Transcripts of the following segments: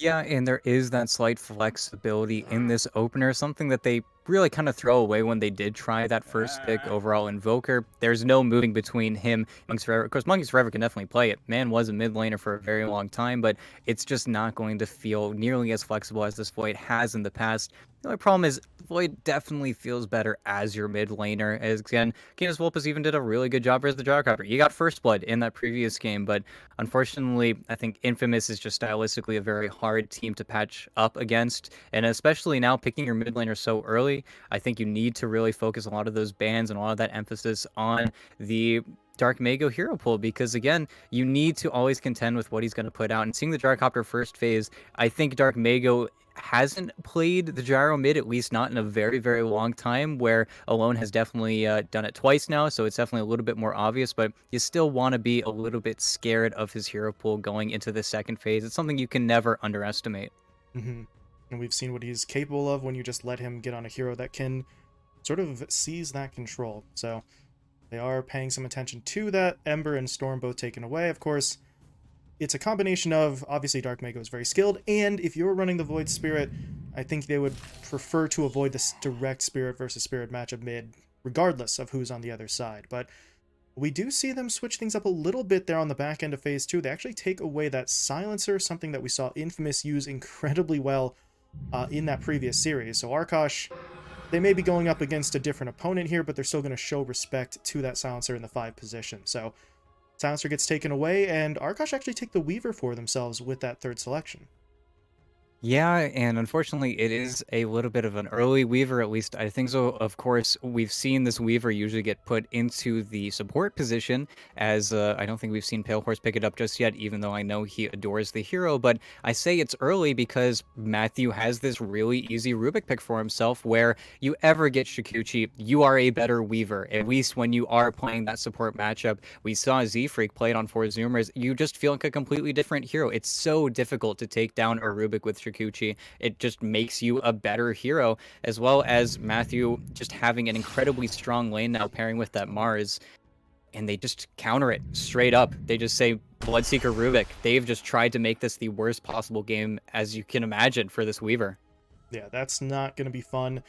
Yeah, and there is that slight flexibility in this opener, something that they really kind of throw away when they did try that first pick overall Invoker. There's no moving between him, Monkeys Forever. Of course, Monkeys Forever can definitely play it. Man was a mid laner for a very long time, but it's just not going to feel nearly as flexible as this Void has in the past. The only problem is Void definitely feels better as your mid laner. As again, Canis Vulpes even did a really good job as the Gyrocopter. You got first blood in that previous game, but unfortunately, I think Infamous is just stylistically a very hard team to patch up against, and especially now picking your mid laner so early, I think you need to really focus a lot of those bans and a lot of that emphasis on the Dark Mago hero pool because again, you need to always contend with what he's going to put out. And seeing the Gyrocopter first phase, I think Dark Mago hasn't played the gyro mid, at least not in a very, very long time, where Alone has definitely done it twice now, so it's definitely a little bit more obvious, but you still want to be a little bit scared of his hero pool going into the second phase. It's something you can never underestimate. And we've seen what he's capable of when you just let him get on a hero that can sort of seize that control. So they are paying some attention to that. Ember and Storm both taken away. Of course, it's a combination of, obviously Dark Mago is very skilled, and if you're running the Void Spirit, I think they would prefer to avoid this direct Spirit versus Spirit matchup mid, regardless of who's on the other side. But we do see them switch things up a little bit there on the back end of Phase 2. They actually take away that Silencer, something that we saw Infamous use incredibly well in that previous series. So Arkosh, they may be going up against a different opponent here, but they're still going to show respect to that Silencer in the 5 position. So Silencer gets taken away, and Arkosh actually take the Weaver for themselves with that third selection. Yeah, and unfortunately, it is a little bit of an early Weaver, at least I think so. Of course, we've seen this Weaver usually get put into the support position, as I don't think we've seen Pale Horse pick it up just yet, even though I know he adores the hero. But I say it's early because Matthew has this really easy Rubik pick for himself, where you ever get Shikuchi, you are a better Weaver, at least when you are playing that support matchup. We saw Z-Freak play it on 4 Zoomers, you just feel like a completely different hero. It's so difficult to take down a Rubik with Shikuchi. It just makes you a better hero, as well as Matthew just having an incredibly strong lane now pairing with that Mars. And they just counter it straight up. They just say Bloodseeker Rubik. They've just tried to make this the worst possible game as you can imagine for this Weaver. Yeah, that's not going to be fun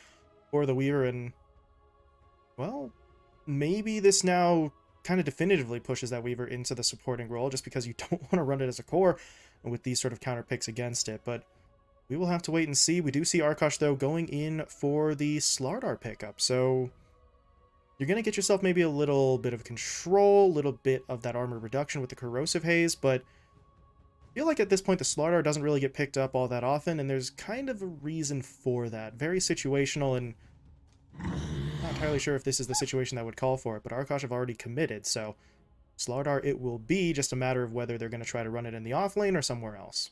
for the Weaver, and, well, maybe this now kind of definitively pushes that Weaver into the supporting role just because you don't want to run it as a core with these sort of counter picks against it. But we will have to wait and see. We do see Arkosh, though, going in for the Slardar pickup. So you're going to get yourself maybe a little bit of control, a little bit of that armor reduction with the Corrosive Haze, but I feel like at this point the Slardar doesn't really get picked up all that often, and there's kind of a reason for that. Very situational, and not entirely sure if this is the situation that would call for it, but Arkosh have already committed, so Slardar it will be, just a matter of whether they're going to try to run it in the off lane or somewhere else.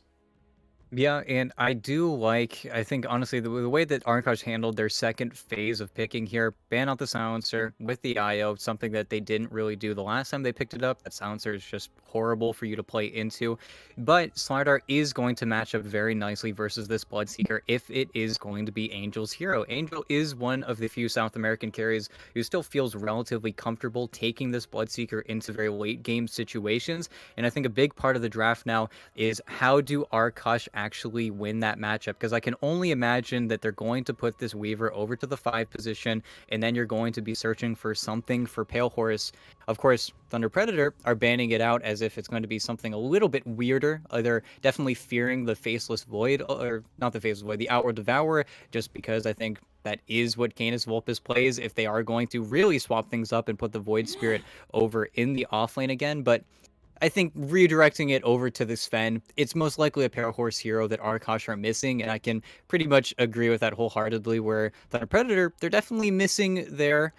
Yeah, and I do like, I think honestly, the way that Arkosh handled their second phase of picking here, ban out the silencer with the IO, something that they didn't really do the last time they picked it up. That silencer is just horrible for you to play into. But Slardar is going to match up very nicely versus this Bloodseeker if it is going to be Angel's hero. Angel is one of the few South American carries who still feels relatively comfortable taking this Bloodseeker into very late game situations. And I think a big part of the draft now is how do Arkosh actually win that matchup? Because I can only imagine that they're going to put this Weaver over to the 5 position, and then you're going to be searching for something for Pale Horse. Of course, Thunder Predator are banning it out as if it's going to be something a little bit weirder. They're definitely fearing the Faceless Void, or not the Faceless Void, the Outward Devourer, just because I think that is what Canis Vulpes plays if they are going to really swap things up and put the Void Spirit over in the offlane again. But I think redirecting it over to the Sven, it's most likely a Parahorse hero that Arkosh are missing, and I can pretty much agree with that wholeheartedly, where Thunder Predator, they're definitely missing their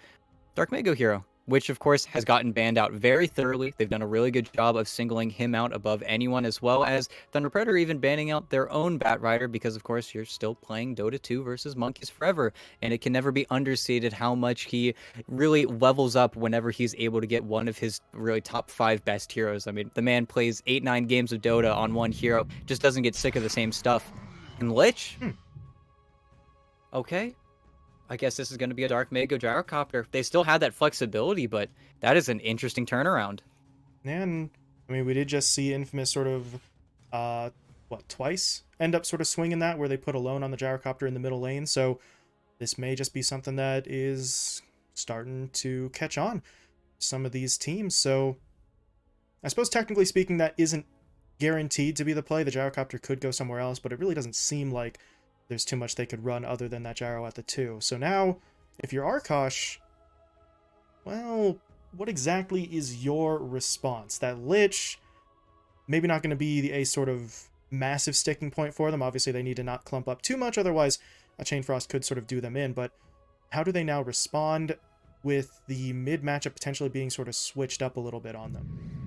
Dark Mago hero, which of course has gotten banned out very thoroughly. They've done a really good job of singling him out above anyone, as well as Thunder Predator even banning out their own Bat Rider, because of course you're still playing Dota 2 versus Monkeys Forever, and it can never be understated how much he really levels up whenever he's able to get one of his really top 5 best heroes. I mean, the man plays 8-9 games of Dota on one hero, just doesn't get sick of the same stuff. And Lich? Hmm. Okay, I guess this is going to be a Dark Mako Gyrocopter. They still had that flexibility, but that is an interesting turnaround. And, I mean, we did just see Infamous sort of, what, twice end up sort of swinging that, where they put Alone on the gyrocopter in the middle lane. So this may just be something that is starting to catch on some of these teams. So I suppose technically speaking, that isn't guaranteed to be the play. The gyrocopter could go somewhere else, but it really doesn't seem like there's too much they could run other than that gyro at the 2. So now, if you're Arkosh, well, what exactly is your response? That Lich, maybe not going to be a sort of massive sticking point for them. Obviously, they need to not clump up too much, otherwise a Chain Frost could sort of do them in. But how do they now respond with the mid matchup potentially being sort of switched up a little bit on them?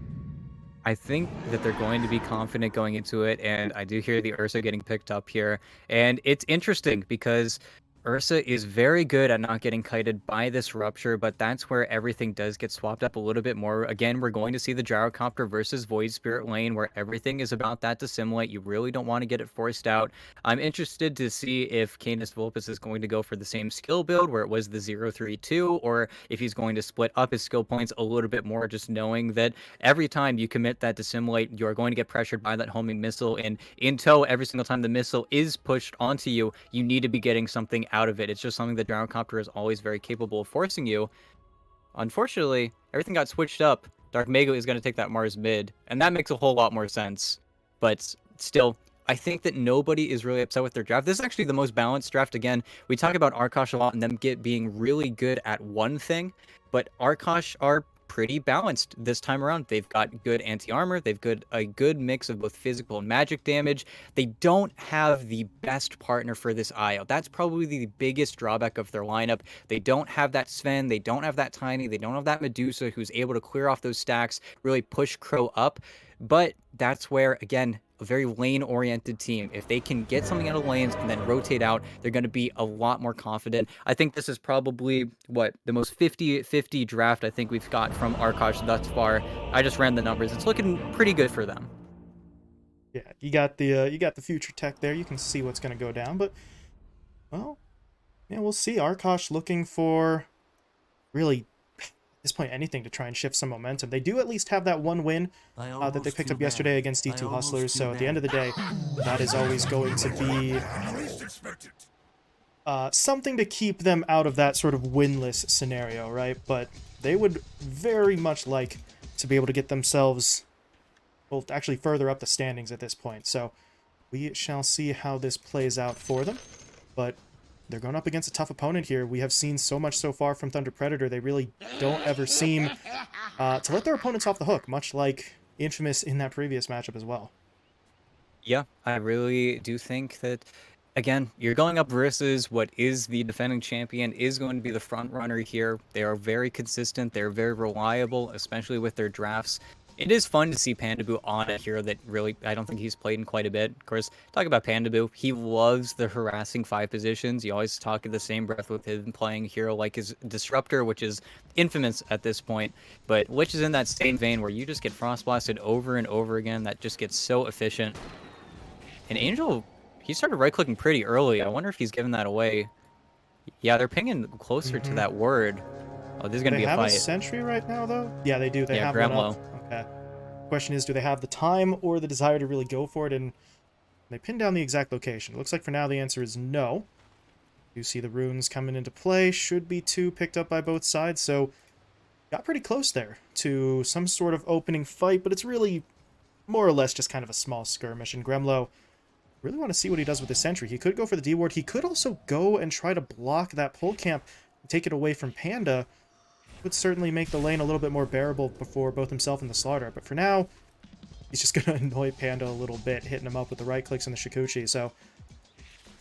I think that they're going to be confident going into it, and I do hear the Ursa getting picked up here. And it's interesting because Ursa is very good at not getting kited by this rupture, but that's where everything does get swapped up a little bit more. Again, we're going to see the gyrocopter versus Void Spirit lane where everything is about that dissimulate. You really don't want to get it forced out. I'm interested to see if Canis Vulpes is going to go for the same skill build where it was the 0-3-2, or if he's going to split up his skill points a little bit more, just knowing that every time you commit that dissimulate, you're going to get pressured by that homing missile. And in tow, every single time the missile is pushed onto you, you need to be getting something out of it. It's just something that gyrocopter is always very capable of forcing you. Unfortunately, everything got switched up. Dark Mega is going to take that Mars mid, and that makes a whole lot more sense. But still, I think that nobody is really upset with their draft. This is actually the most balanced draft. Again, we talk about Arkosh a lot and them being really good at one thing, but Arkosh are pretty balanced this time around. They've got good anti-armor. They've got a good mix of both physical and magic damage. They don't have the best partner for this IO. That's probably the biggest drawback of their lineup. They don't have that Sven. They don't have that Tiny. They don't have that Medusa who's able to clear off those stacks, really push Crow up. But that's where, again, a very lane-oriented team, if they can get something out of lanes and then rotate out, they're going to be a lot more confident. I think this is probably, the most 50-50 draft I think we've got from Arkosh thus far. I just ran the numbers. It's looking pretty good for them. Yeah, you got the future tech there. You can see what's going to go down, but well, yeah, we'll see. Arkosh looking for really at this point anything to try and shift some momentum. They do at least have that one win that they picked up yesterday against D2 Hustlers. So at the end of the day, that is always going to be something to keep them out of that sort of winless scenario, right? But they would very much like to be able to get themselves, well, actually further up the standings at this point. So we shall see how this plays out for them. But they're going up against a tough opponent here. We have seen so much so far from Thunder Predator. They really don't ever seem to let their opponents off the hook, much like Infamous in that previous matchup as well. Yeah, I really do think that, again, you're going up versus what is the defending champion, is going to be the front runner here. They are very consistent. They're very reliable, especially with their drafts. It is fun to see Pandaboo on a hero that really, I don't think he's played in quite a bit. Of course, talk about Pandaboo. He loves the harassing 5 positions. You always talk in the same breath with him playing a hero like his Disruptor, which is infamous at this point. But Lich is in that same vein where you just get Frost Blasted over and over again. That just gets so efficient. And Angel, he started right-clicking pretty early. I wonder if he's giving that away. Yeah, they're pinging closer to that word. Oh, this is going to They be a have a fight. sentry right now, though? Yeah, they do. They Yeah, have one up. Gremlo. Okay. Question is, do they have the time or the desire to really go for it? And they pin down the exact location. It looks like for now the answer is no. You see the runes coming into play. Should be 2 picked up by both sides, so got pretty close there to some sort of opening fight, but it's really more or less just kind of a small skirmish. And Gremlo, really want to see what he does with the sentry. He could go for the D-ward. He could also go and try to block that pull camp and take it away from Panda. Would certainly make the lane a little bit more bearable for both himself and the Slaughter. But for now, he's just going to annoy Panda a little bit, hitting him up with the right clicks and the Shikuchi. So,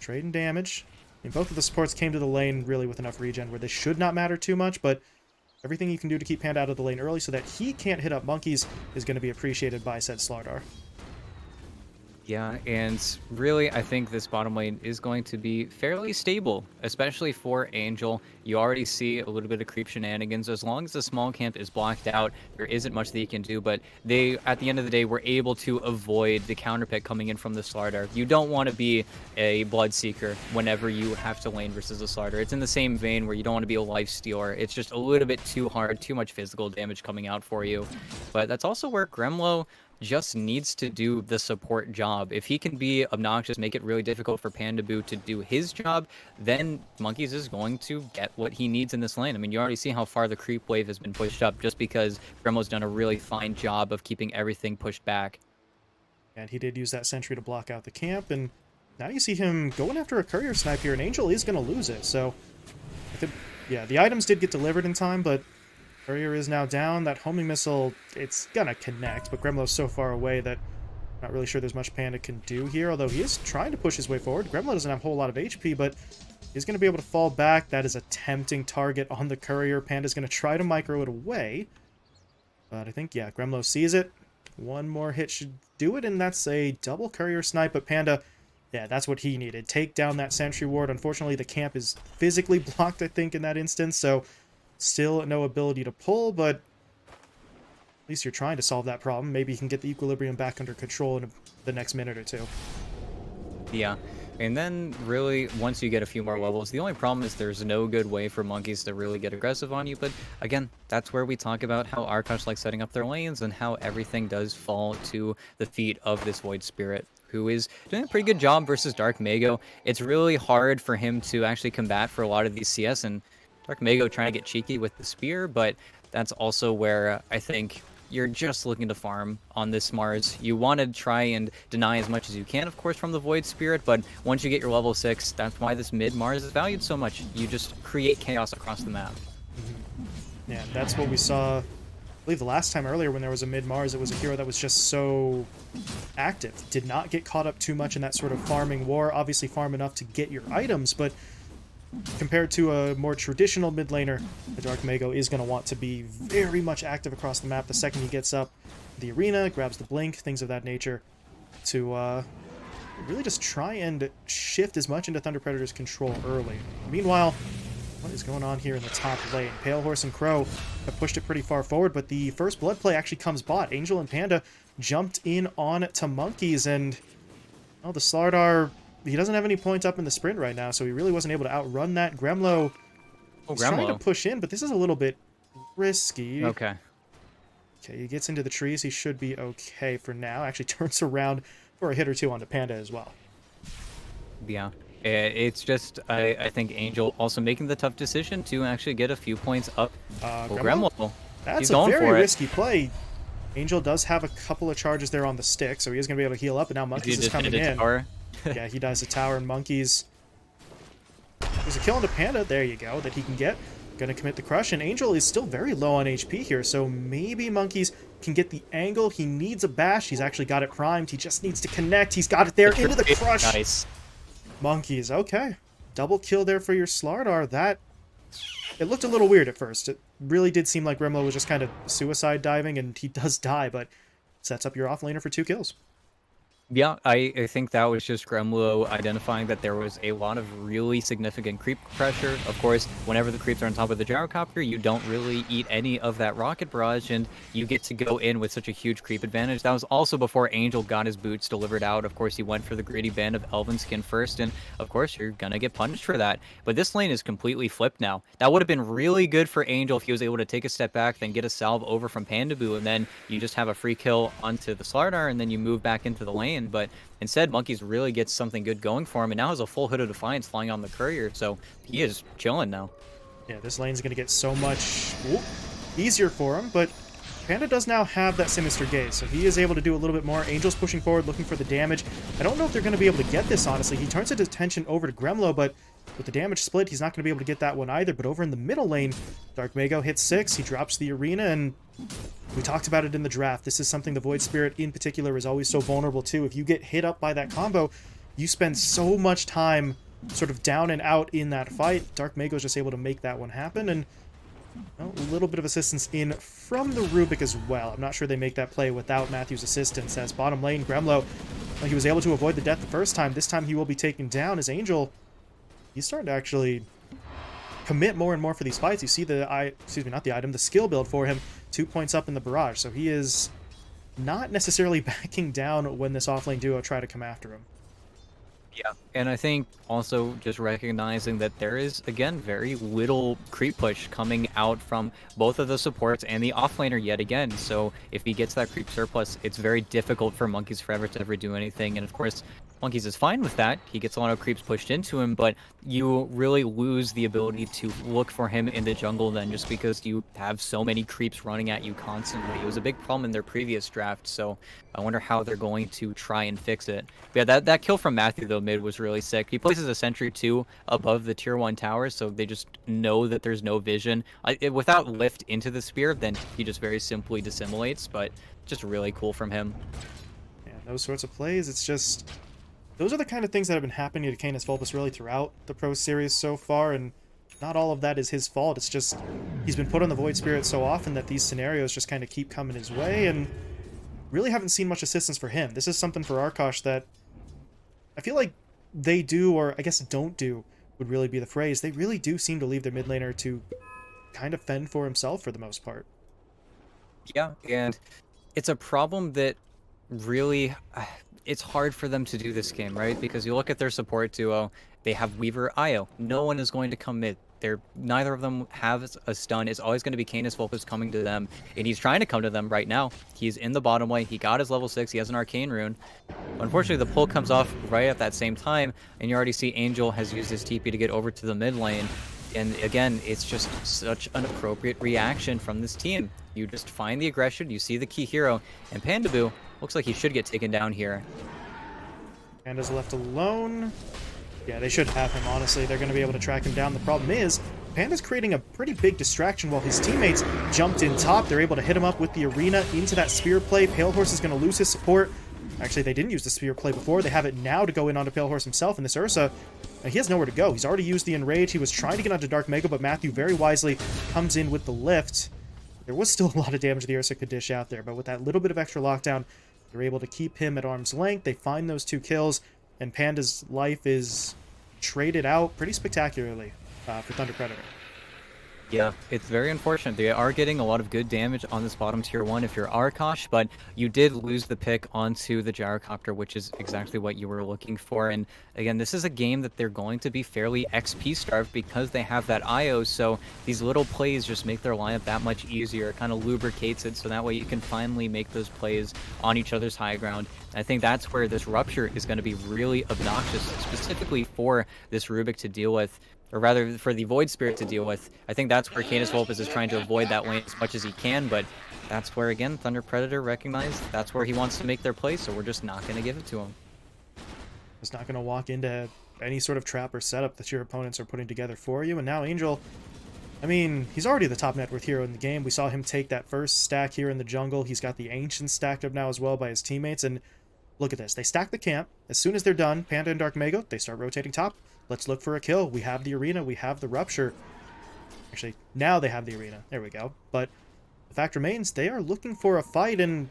trading damage. I mean, both of the supports came to the lane really with enough regen where they should not matter too much, but everything you can do to keep Panda out of the lane early so that he can't hit up monkeys is going to be appreciated by said Slardar. Yeah, and really, I think this bottom lane is going to be fairly stable, especially for Angel. You already see a little bit of creep shenanigans. As long as the small camp is blocked out, there isn't much that you can do, but they, at the end of the day, were able to avoid the counter pick coming in from the Slardar. You don't want to be a Bloodseeker whenever you have to lane versus a Slardar. It's in the same vein where you don't want to be a life stealer. It's just a little bit too hard, too much physical damage coming out for you. But that's also where Gremlo just needs to do the support job. If he can be obnoxious, make it really difficult for Pandaboo to do his job, then Monkeys is going to get what he needs in this lane. I mean, you already see how far the creep wave has been pushed up just because Gremlo's done a really fine job of keeping everything pushed back. And he did use that sentry to block out the camp, and now you see him going after a courier snipe here, and Angel is going to lose it. So, I think, yeah, the items did get delivered in time, but courier is now down. That homing missile, it's going to connect, but Gremlo's so far away that I'm not really sure there's much Panda can do here, although he is trying to push his way forward. Gremlo doesn't have a whole lot of HP, but he's going to be able to fall back. That is a tempting target on the courier. Panda's going to try to micro it away, but I think, yeah, Gremlo sees it. One more hit should do it, and that's a double courier snipe, but Panda, yeah, that's what he needed. Take down that sentry ward. Unfortunately, the camp is physically blocked, I think, in that instance, so still no ability to pull, but at least you're trying to solve that problem. Maybe you can get the equilibrium back under control in the next minute or two. Yeah. And then, really, once you get a few more levels, the only problem is there's no good way for Monkeys to really get aggressive on you. But, again, that's where we talk about how Arkosh likes setting up their lanes and how everything does fall to the feet of this Void Spirit, who is doing a pretty good job versus Dark Mago. It's really hard for him to actually combat for a lot of these CS, and Dark Mago trying to get cheeky with the spear, but that's also where I think you're just looking to farm on this Mars. You want to try and deny as much as you can, of course, from the Void Spirit, but once you get your level 6, that's why this mid Mars is valued so much. You just create chaos across the map. Yeah, that's what we saw, I believe, the last time earlier when there was a mid Mars. It was a hero that was just so active. Did not get caught up too much in that sort of farming war. Obviously farm enough to get your items, but compared to a more traditional mid laner, the Dark Mago is going to want to be very much active across the map the second he gets up the arena, grabs the blink, things of that nature, to really just try and shift as much into Thunder Predator's control early. Meanwhile, what is going on here in the top lane? Pale Horse and Crow have pushed it pretty far forward, but the first blood play actually comes bot. Angel and Panda jumped in on to Monkeys, and well, the Slardar, he doesn't have any points up in the sprint right now, so he really wasn't able to outrun that. Gremlo is trying to push in, but this is a little bit risky. Okay. Okay, he gets into the trees. He should be okay for now. Actually turns around for a hit or two onto Panda as well. Yeah. It's just, I think Angel also making the tough decision to actually get a few points up. Gremlo. That's a very risky play. Angel does have a couple of charges there on the stick, so he is going to be able to heal up, and now Monkeys is coming in. Yeah, he dies to tower, and Monkeys. There's a kill on the Panda. There you go, that he can get. Going to commit the crush, and Angel is still very low on HP here, so maybe Monkeys can get the angle. He needs a bash. He's actually got it primed. He just needs to connect. He's got it there into the crush. Nice. Monkeys, okay. Double kill there for your Slardar. That, it looked a little weird at first. It really did seem like Gremlo was just kind of suicide diving, and he does die, but sets up your offlaner for 2 kills. Yeah, I think that was just Gremlo identifying that there was a lot of really significant creep pressure. Of course, whenever the creeps are on top of the gyrocopter, you don't really eat any of that rocket barrage, and you get to go in with such a huge creep advantage. That was also before Angel got his boots delivered out. Of course, he went for the greedy band of Elven Skin first, and of course, you're gonna get punished for that. But this lane is completely flipped now. That would have been really good for Angel if he was able to take a step back, then get a salve over from Pandaboo, and then you just have a free kill onto the Slardar, and then you move back into the lane. But instead, Monkeys really gets something good going for him, and now has a full Hood of Defiance flying on the courier, so he is chilling now. Yeah, this lane's going to get so much easier for him, but Panda does now have that Sinister Gaze, so he is able to do a little bit more. Angel's pushing forward, looking for the damage. I don't know if they're going to be able to get this, honestly. He turns his attention over to Gremlo, but with the damage split, he's not going to be able to get that one either. But over in the middle lane, Dark Mago hits 6, he drops the arena, and we talked about it in the draft. This is something the Void Spirit in particular is always so vulnerable to. If you get hit up by that combo, you spend so much time sort of down and out in that fight. Dark Mago is just able to make that one happen, and well, a little bit of assistance in from the Rubik as well. I'm not sure they make that play without Matthew's assistance, as bottom lane, Gremlo, well, he was able to avoid the death the first time. This time he will be taken down as Angel, he's starting to actually commit more and more for these fights. You see the, the skill build for him, 2 points up in the barrage, so he is not necessarily backing down when this offlane duo try to come after him. Yeah, and I think also just recognizing that there is, again, very little creep push coming out from both of the supports and the offlaner yet again. So if he gets that creep surplus, it's very difficult for Monkeys Forever to ever do anything. And of course, Monkeys is fine with that. He gets a lot of creeps pushed into him, but you really lose the ability to look for him in the jungle then just because you have so many creeps running at you constantly. It was a big problem in their previous draft, so I wonder how they're going to try and fix it. Yeah, that kill from Matthew though mid was really sick. He places a sentry too above the tier 1 tower, so they just know that there's no vision. Without lift into the spear, then he just very simply dissimulates, but just really cool from him. Yeah, those sorts of plays, it's just... Those are the kind of things that have been happening to Canis Vulpus really throughout the Pro Series so far, and not all of that is his fault. It's just he's been put on the Void Spirit so often that these scenarios just kind of keep coming his way, and really haven't seen much assistance for him. This is something for Arkosh that I feel like they do, or I guess don't do, would really be the phrase. They really do seem to leave their mid laner to kind of fend for himself for the most part. Yeah, and it's a problem that really it's hard for them to do this game, right? Because you look at their support duo, they have Weaver Io. No one is going to come mid. They're neither of them have a stun. It's always going to be Canis Vulpus coming to them, and he's trying to come to them right now. He's in the bottom lane. He got his level 6. He has an arcane rune. Unfortunately, the pull comes off right at that same time, and you already see Angel has used his TP to get over to the mid lane. And again, it's just such an appropriate reaction from this team. You just find the aggression, you see the key hero, and Pandaboo looks like he should get taken down here. Panda's left alone. Yeah, they should have him, honestly. They're going to be able to track him down. The problem is, Panda's creating a pretty big distraction while his teammates jumped in top. They're able to hit him up with the arena into that spear play. Pale Horse is going to lose his support. Actually, they didn't use the spear play before. They have it now to go in onto Pale Horse himself, and this Ursa, he has nowhere to go. He's already used the Enrage. He was trying to get onto Dark Mega, but Matthew very wisely comes in with the lift. There was still a lot of damage the Ursa could dish out there, but with that little bit of extra lockdown, they're able to keep him at arm's length. They find those 2 kills, and Panda's life is traded out pretty spectacularly for Thunder Predator. Yeah, it's very unfortunate. They are getting a lot of good damage on this bottom tier 1 if you're Arkosh, but you did lose the pick onto the Gyrocopter, which is exactly what you were looking for. And again, this is a game that they're going to be fairly XP starved because they have that IO, so these little plays just make their lineup that much easier. It kind of lubricates it, so that way you can finally make those plays on each other's high ground. I think that's where this Rupture is going to be really obnoxious, specifically for this Rubik to deal with, or rather for the Void Spirit to deal with. I think that's where Canis Vulpus is trying to avoid that lane as much as he can, but that's where, again, Thunder Predator recognized that's where he wants to make their play, so we're just not going to give it to him. Just not going to walk into any sort of trap or setup that your opponents are putting together for you. And now Angel, I mean, he's already the top net worth hero in the game. We saw him take that first stack here in the jungle. He's got the Ancient stacked up now as well by his teammates, and look at this. They stack the camp. As soon as they're done, Panda and Dark Mega, they start rotating top. Let's look for a kill. We have the arena. We have the Rupture. Actually, now they have the arena. There we go. But the fact remains, they are looking for a fight, and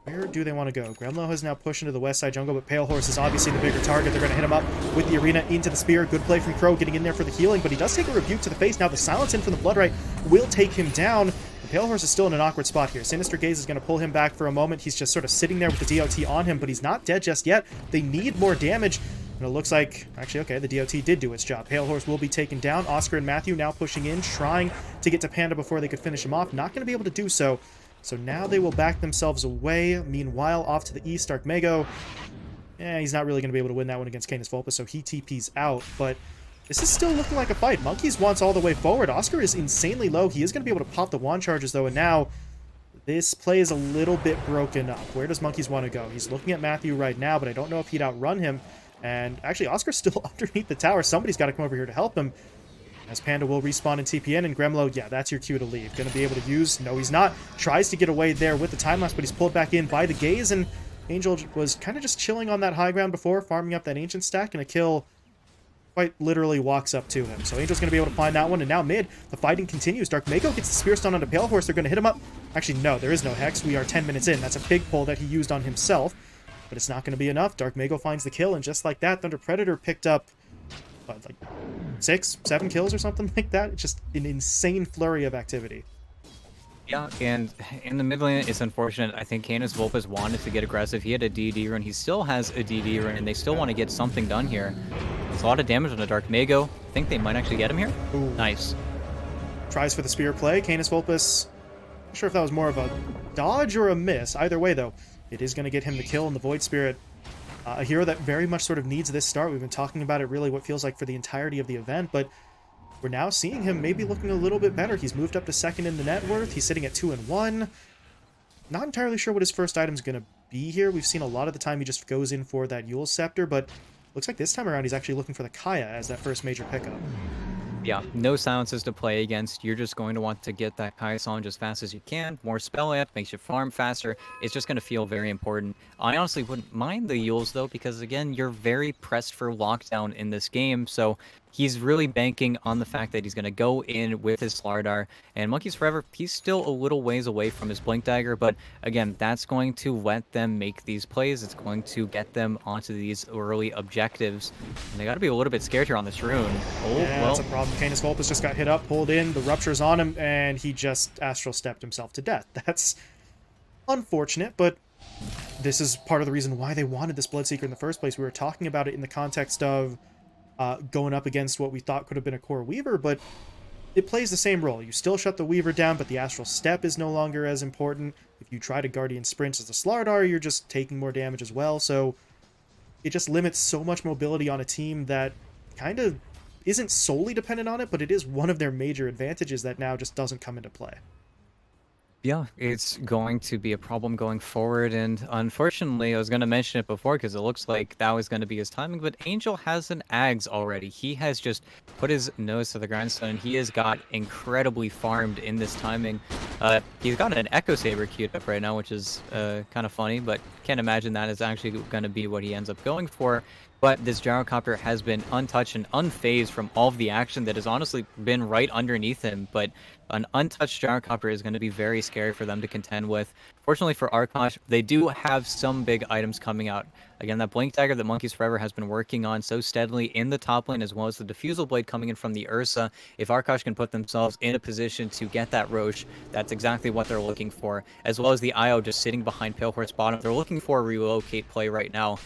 where do they want to go? Gremlo has now pushed into the west side jungle, but Pale Horse is obviously the bigger target. They're going to hit him up with the arena into the spear. Good play from Crow getting in there for the healing, but he does take a rebuke to the face. Now the silence in from the Bloodright will take him down. The Pale Horse is still in an awkward spot here. Sinister Gaze is going to pull him back for a moment. He's just sort of sitting there with the DOT on him, but he's not dead just yet. They need more damage. And it looks like, actually, okay, the DOT did do its job. Pale Horse will be taken down. Oscar and Matthew now pushing in, trying to get to Panda before they could finish him off. Not going to be able to do so. So now they will back themselves away. Meanwhile, off to the east, Dark Mago. He's not really going to be able to win that one against Canis Vulpus, so he TP's out. But this is still looking like a fight. Monkeys wants all the way forward. Oscar is insanely low. He is going to be able to pop the wand charges, though, and now this play is a little bit broken up. Where does Monkeys want to go? He's looking at Matthew right now, but I don't know if he'd outrun him. And actually, Oscar's still underneath the tower. Somebody's got to come over here to help him. As Panda will respawn in TPN, and Gremlo, yeah, that's your cue to leave. Going to be able to use... No, he's not. Tries to get away there with the time lapse, but he's pulled back in by the Gaze, and Angel was kind of just chilling on that high ground before, farming up that Ancient stack, and a kill quite literally walks up to him. So Angel's going to be able to find that one, and now mid, the fighting continues. Dark Mako gets the Spear Stun onto Pale Horse. They're going to hit him up. Actually, no, there is no Hex. We are 10 minutes in. That's a big pull that he used on himself, but it's not going to be enough. Dark Mako finds the kill, and just like that, Thunder Predator picked up like 6, 7 kills or something like that. It's just an insane flurry of activity. Yeah, and in the mid lane, it's unfortunate. I think Canis Vulpes wanted to get aggressive. He had a DD run. He still has a DD run, and they still want to get something done here. It's a lot of damage on the Dark Mago. I think they might actually get him here. Ooh. Nice. Tries for the spear play. Canis Vulpes, not sure if that was more of a dodge or a miss. Either way, though, it is going to get him the kill in the Void Spirit. A hero that very much sort of needs this start. We've been talking about it really what feels like for the entirety of the event, but we're now seeing him maybe looking a little bit better. He's moved up to second in the net worth. He's sitting at 2 and 1. Not entirely sure what his first item's going to be here. We've seen a lot of the time he just goes in for that Yule Scepter, but looks like this time around he's actually looking for the Kaya as that first major pickup. Yeah, no silences to play against. You're just going to want to get that Kai'San just fast as you can. More spell amp makes you farm faster. It's just going to feel very important. I honestly wouldn't mind the Yules, though, because, again, you're very pressed for lockdown in this game. So he's really banking on the fact that he's going to go in with his Slardar. And Monkeys Forever, he's still a little ways away from his Blink Dagger. But, again, that's going to let them make these plays. It's going to get them onto these early objectives. And they got to be a little bit scared here on this rune. Oh, Yeah, well. that's a problem. Canis Vulpes just got hit up, pulled in, the Rupture's on him, and he just Astral Stepped himself to death. That's unfortunate, but this is part of the reason why they wanted this Bloodseeker in the first place. We were talking about it in the context of going up against what we thought could have been a core Weaver, but it plays the same role. You still shut the Weaver down, but the Astral Step is no longer as important. If you try to Guardian Sprint as the Slardar, you're just taking more damage as well, so it just limits so much mobility on a team that kind of isn't solely dependent on it, but it is one of their major advantages that now just doesn't come into play. Yeah, it's going to be a problem going forward, and unfortunately, I was going to mention it before because it looks like that was going to be his timing, but Angel has an Ags already. He has just put his nose to the grindstone, and he has got incredibly farmed in this timing. He's got an Echo Saber queued up right now, which is kind of funny, but can't imagine that is actually going to be what he ends up going for. But this gyrocopter has been untouched and unfazed from all of the action that has honestly been right underneath him. But an untouched gyrocopter is going to be very scary for them to contend with. Fortunately for Arkosh, they do have some big items coming out. Again, that Blink Dagger that Monkeys Forever has been working on so steadily in the top lane, as well as the Diffusal Blade coming in from the Ursa. If Arkosh can put themselves in a position to get that Roche, that's exactly what they're looking for. As well as the IO just sitting behind Pale Horse bottom. They're looking for a relocate play right now.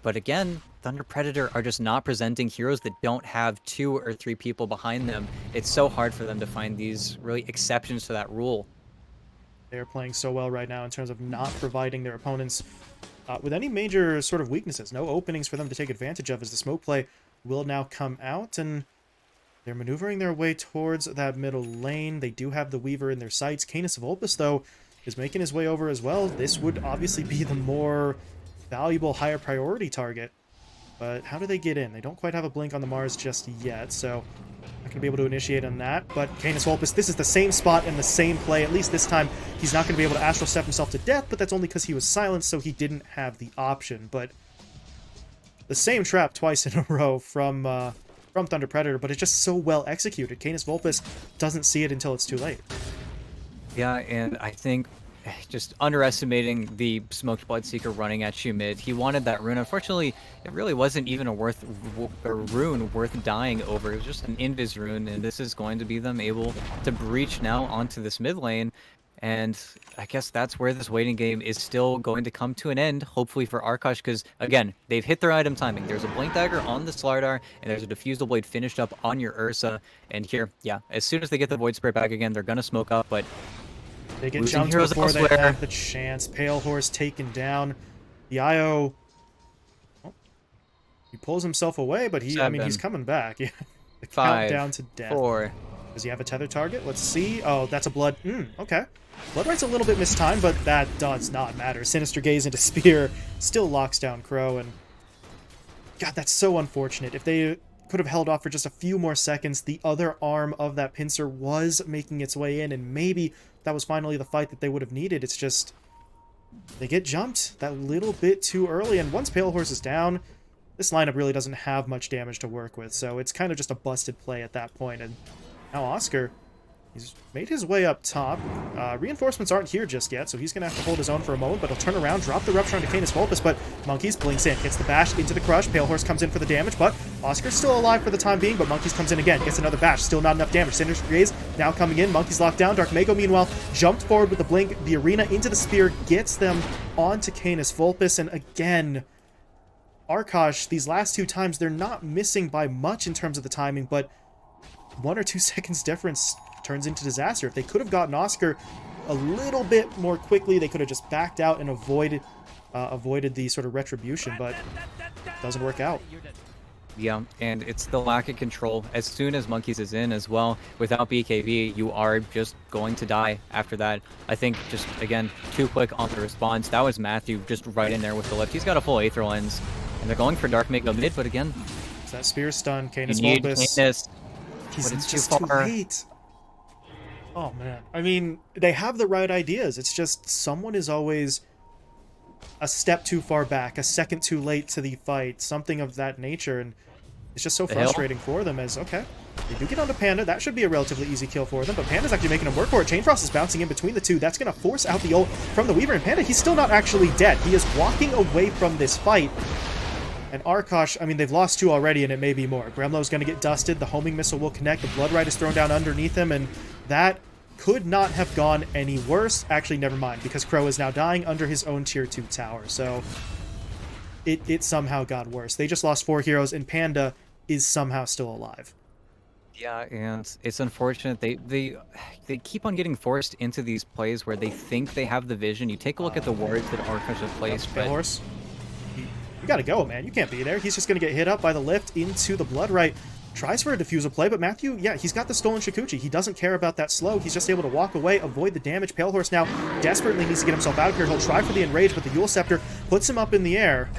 But again, Thunder Predator are just not presenting heroes that don't have 2 or 3 people behind them. It's so hard for them to find these really exceptions to that rule. They are playing so well right now in terms of not providing their opponents with any major sort of weaknesses. No openings for them to take advantage of as the smoke play will now come out, and they're maneuvering their way towards that middle lane. They do have the Weaver in their sights. Canis Vulpes, though, is making his way over as well. This would obviously be the more valuable, higher priority target. But how do they get in? They don't quite have a blink on the Mars just yet, so not going to be able to initiate on that. But Canis Vulpes, this is the same spot and the same play. At least this time, he's not going to be able to Astral Step himself to death, but that's only because he was silenced, so he didn't have the option. But the same trap twice in a row from Thunder Predator, but it's just so well executed. Canis Vulpes doesn't see it until it's too late. Yeah, and I think just underestimating the smoked Bloodseeker running at you mid. He wanted that rune. Unfortunately, it really wasn't even a rune worth dying over. It was just an invis rune, and this is going to be them able to breach now onto this mid lane. And I guess that's where this waiting game is still going to come to an end, hopefully for Arkosh, because, again, they've hit their item timing. There's a Blink Dagger on the Slardar, and there's a Diffusal Blade finished up on your Ursa. And here, yeah, as soon as they get the Void Spirit back again, they're going to smoke up, but they get jumped before they have the chance. Pale Horse taken down. The IO, oh, he pulls himself away, but he, I mean, he's coming back. Yeah. The countdown to death. 4. Does he have a tether target? Let's see. Oh, that's a blood. Okay. Blood Right's a little bit mistimed, but that does not matter. Sinister Gaze into Spear still locks down Crow, and God, that's so unfortunate. If they could have held off for just a few more seconds, the other arm of that pincer was making its way in, and maybe that was finally the fight that they would have needed. It's just they get jumped that little bit too early, and once Pale Horse is down, this lineup really doesn't have much damage to work with, so it's kind of just a busted play at that point. And now Oscar, He's made his way up top. Reinforcements aren't here just yet, so he's going to have to hold his own for a moment, but he'll turn around, drop the Rupture onto Canis Vulpus, but Monkeys blinks in, hits the bash into the crush. Pale Horse comes in for the damage, but Oscar's still alive for the time being, but Monkeys comes in again, gets another bash, still not enough damage. Sinister Gaze now coming in, Monkeys locked down. Dark Mako, meanwhile, jumped forward with the blink, the arena into the spear, gets them onto Canis Vulpus, and again, Arkosh, these last two times, they're not missing by much in terms of the timing, but 1 or 2 seconds difference turns into disaster. If they could have gotten Oscar a little bit more quickly, they could have just backed out and avoided the sort of retribution, but it doesn't work out. Yeah, and it's the lack of control. As soon as Monkeys is in as well, without BKB, you are just going to die after that. I think just, again, too quick on the response. That was Matthew just right in there with the lift. He's got a full Aether Lens, and they're going for Dark Mako mid, but again... So that spear stun, Canis you need Vulpus. Canis, He's but it's just too far. too late. Oh, man. I mean, they have the right ideas. It's just someone is always a step too far back, a second too late to the fight, something of that nature, and it's just so frustrating for them as, okay, they do get onto Panda. That should be a relatively easy kill for them, but Panda's actually making them work for it. Chain Frost is bouncing in between the two. That's going to force out the ult from the Weaver, and Panda, he's still not actually dead. He is walking away from this fight. And Arkosh, I mean, they've lost 2 already, and it may be more. Gremlo's going to get dusted. The homing missile will connect. The Blood Rite is thrown down underneath him, and that could not have gone any worse. Actually, never mind, because Crow is now dying under his own Tier 2 tower. So it somehow got worse. They just lost 4 heroes, and Panda is somehow still alive. Yeah, and it's unfortunate. They keep on getting forced into these plays where they think they have the vision. You take a look at the wards that Arkosh have placed, but... Horse. You gotta go, man. You can't be there. He's just gonna get hit up by the lift into the Blood Rite. Tries for a diffusal play, but Matthew, yeah, he's got the stolen Shikuchi. He doesn't care about that slow. He's just able to walk away, avoid the damage. Pale Horse now desperately needs to get himself out of here. He'll try for the Enrage, but the Yule Scepter puts him up in the air,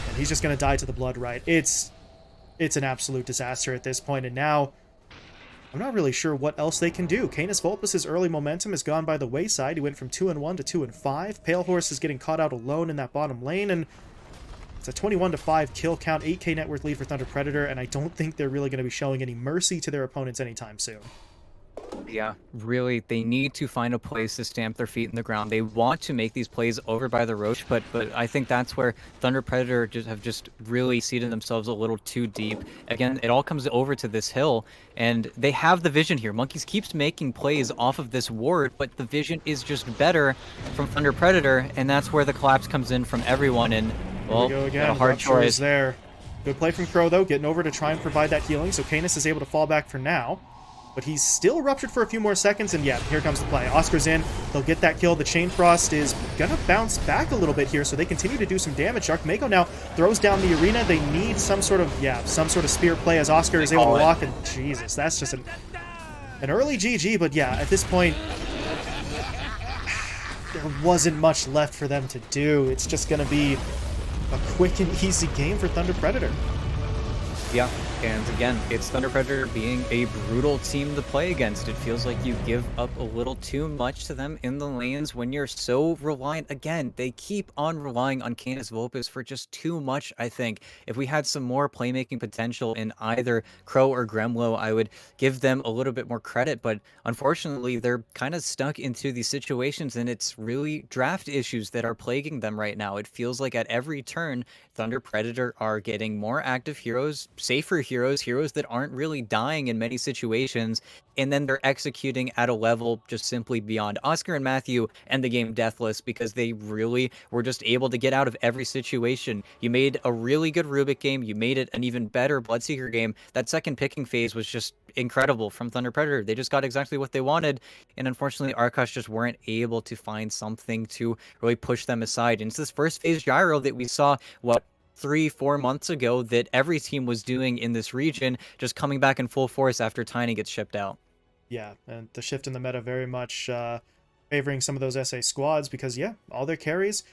and he's just gonna die to the Blood Rite. It's an absolute disaster at this point, and now I'm not really sure what else they can do. Canis Vulpus' early momentum has gone by the wayside. He went from 2-1 to 2-5. Pale Horse is getting caught out alone in that bottom lane, and it's a 21-5 kill count, 8k net worth lead for Thunder Predator, and I don't think they're really going to be showing any mercy to their opponents anytime soon. Yeah, really, they need to find a place to stamp their feet in the ground. They want to make these plays over by the Roche, but I think that's where Thunder Predator have just really seated themselves a little too deep. Again, it all comes over to this hill, and they have the vision here. Monkeys keeps making plays off of this ward, but the vision is just better from Thunder Predator, and that's where the collapse comes in from everyone, and well, Here we go again. got a hard choice there. Good play from Crow, though, getting over to try and provide that healing, so Canis is able to fall back for now. But he's still ruptured for a few more seconds, and yeah, here comes the play. Oscar's in. They'll get that kill. The Chain Frost is going to bounce back a little bit here, so they continue to do some damage. Dark Mako now throws down the arena. They need some sort of spear play as Oscar is able to walk, and Jesus, that's just an early GG, but yeah, at this point, there wasn't much left for them to do. It's just going to be a quick and easy game for Thunder Predator. Yeah, and again, it's Thunder Predator being a brutal team to play against. It feels like you give up a little too much to them in the lanes when you're so reliant. Again, they keep on relying on Canis Vulpus for just too much, I think. If we had some more playmaking potential in either Crow or Gremlo, I would give them a little bit more credit, but unfortunately, they're kind of stuck into these situations, and it's really draft issues that are plaguing them right now. It feels like at every turn, Thunder Predator are getting more active heroes, safer heroes, heroes that aren't really dying in many situations, and then they're executing at a level just simply beyond Oscar and Matthew and the game deathless because they really were just able to get out of every situation. You made a really good Rubik game, you made it an even better Bloodseeker game. That second picking phase was just incredible from Thunder Predator. They just got exactly what they wanted, and unfortunately Arkosh just weren't able to find something to really push them aside. And it's this first phase gyro that we saw, what, 3-4 months ago, that every team was doing in this region, just coming back in full force after Tiny gets shipped out. Yeah, and the shift in the meta very much favoring some of those SA squads because, yeah, all their carries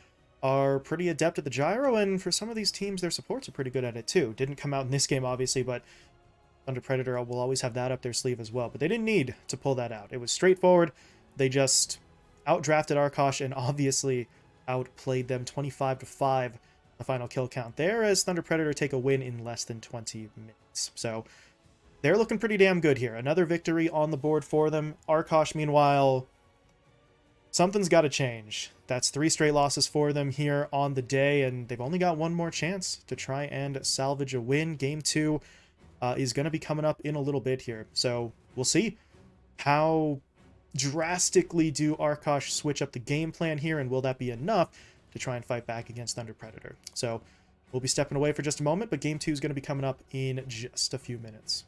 are pretty adept at the gyro, and for some of these teams, their supports are pretty good at it too. Didn't come out in this game, obviously, but Thunder Predator will always have that up their sleeve as well. But they didn't need to pull that out. It was straightforward. They just outdrafted Arkosh and obviously outplayed them 25-5. The final kill count there as Thunder Predator take a win in less than 20 minutes. So they're looking pretty damn good here. Another victory on the board for them. Arkosh, meanwhile, something's got to change. That's 3 straight losses for them here on the day, and they've only got one more chance to try and salvage a win. Game 2 is going to be coming up in a little bit here, so we'll see how drastically do Arkosh switch up the game plan here, and will that be enough to try and fight back against Thunder Predator? So we'll be stepping away for just a moment, but Game 2 is going to be coming up in just a few minutes.